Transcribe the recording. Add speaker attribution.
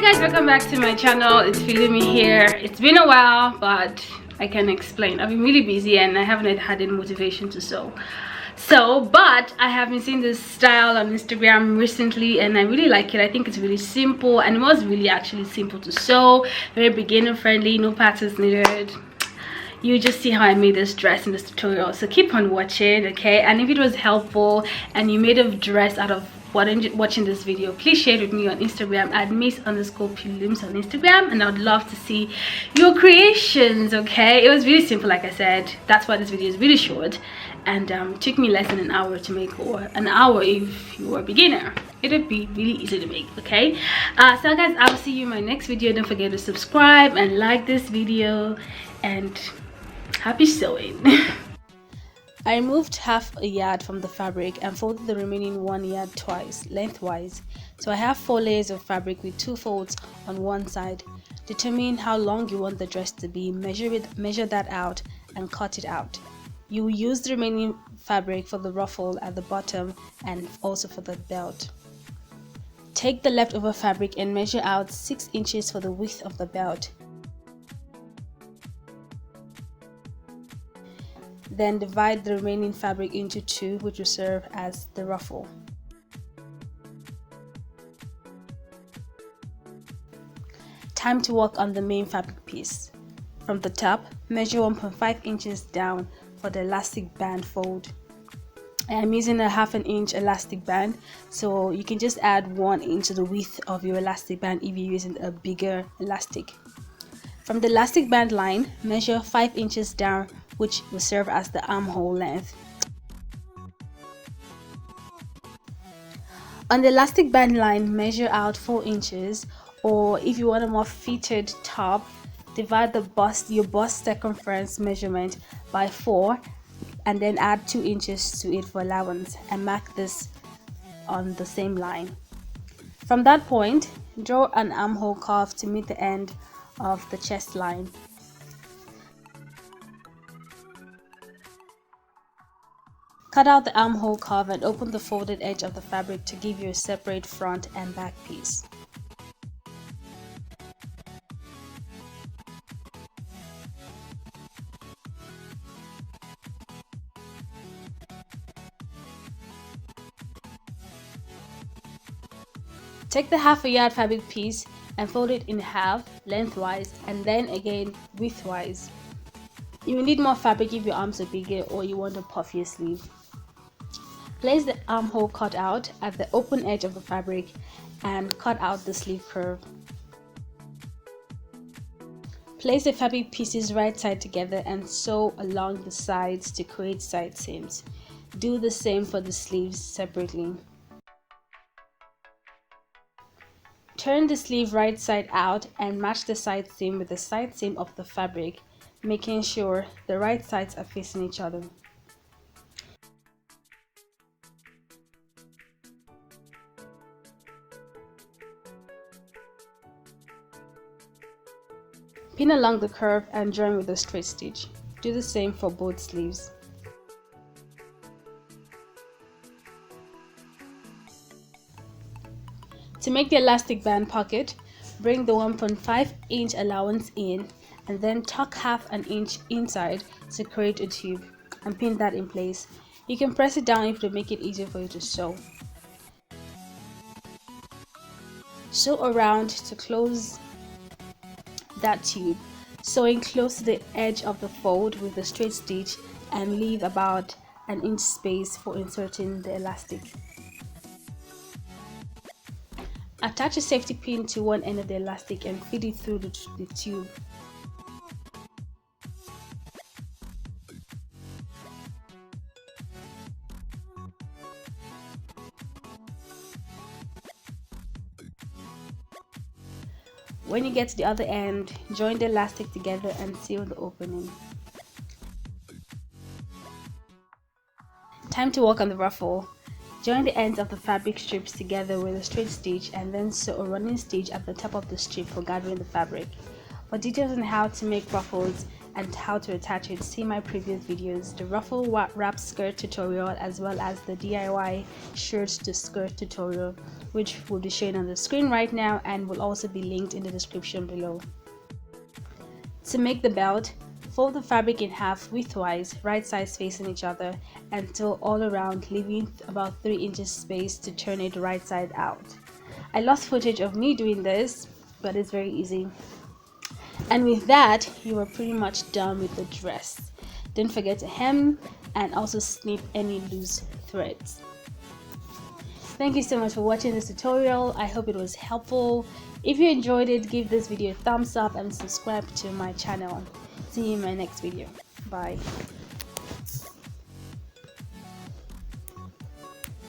Speaker 1: guys, welcome back to my channel. It's Pelumz here. It's been a while, but I can explain. I've been really busy and I haven't had any motivation to sew. But I have been seeing this style on Instagram recently and I really like it. I think it's really simple and it was really actually simple to sew, very beginner friendly, no patterns needed. You just see how I made this dress in this tutorial, so keep on watching, okay? And if it was helpful and you made a dress out of watching this video, please share it with me on Instagram at miss_Pelumz on Instagram, and I would love to see your creations, okay? It was really simple, like I said. That's why this video is really short, and it took me less than an hour to make, or an hour if you were a beginner. It would be really easy to make, okay? So guys, I'll see you in my next video. Don't forget to subscribe and like this video, and happy sewing. I removed half a yard from the fabric and folded the remaining 1 yard twice, lengthwise. So I have 4 layers of fabric with 2 folds on one side. Determine how long you want the dress to be, measure that out and cut it out. You will use the remaining fabric for the ruffle at the bottom and also for the belt. Take the leftover fabric and measure out 6 inches for the width of the belt. Then divide the remaining fabric into 2, which will serve as the ruffle. Time to work on the main fabric piece. From the top, measure 1.5 inches down for the elastic band fold. I am using a 1/2 inch elastic band, so you can just add 1 inch to the width of your elastic band if you're using a bigger elastic. From the elastic band line, measure 5 inches down, which will serve as the armhole length. On the elastic band line, measure out 4 inches, or if you want a more fitted top, divide your bust circumference measurement by 4 and then add 2 inches to it for allowance, and mark this on the same line. From that point, draw an armhole curve to meet the end of the chest line. Cut out the armhole curve and open the folded edge of the fabric to give you a separate front and back piece. Take the 1/2 yard fabric piece and fold it in half lengthwise and then again widthwise. You will need more fabric if your arms are bigger or you want a puffier sleeve. Place the armhole cutout at the open edge of the fabric and cut out the sleeve curve. Place the fabric pieces right side together and sew along the sides to create side seams. Do the same for the sleeves separately. Turn the sleeve right side out and match the side seam with the side seam of the fabric, making sure the right sides are facing each other. Pin along the curve and join with a straight stitch. Do the same for both sleeves. To make the elastic band pocket, bring the 1.5 inch allowance in and then tuck 1/2 inch inside to create a tube and pin that in place. You can press it down if to make it easier for you to sew. Sew around to close that tube, sewing close to the edge of the fold with a straight stitch and leave about 1 inch space for inserting the elastic. Attach a safety pin to one end of the elastic and feed it through the tube. When you get to the other end, join the elastic together and seal the opening. Time to work on the ruffle. Join the ends of the fabric strips together with a straight stitch and then sew a running stitch at the top of the strip for gathering the fabric. For details on how to make ruffles, and how to attach it, see my previous videos, the ruffle wrap skirt tutorial, as well as the DIY shirt to skirt tutorial, which will be shown on the screen right now and will also be linked in the description below. To make the belt, fold the fabric in half widthwise, right sides facing each other, and sew all around, leaving about 3 inches space to turn it right side out. I lost footage of me doing this, but it's very easy. And with that, you are pretty much done with the dress. Don't forget to hem and also snip any loose threads. Thank you so much for watching this tutorial. I hope it was helpful. If you enjoyed it, give this video a thumbs up and subscribe to my channel. See you in my next video. Bye.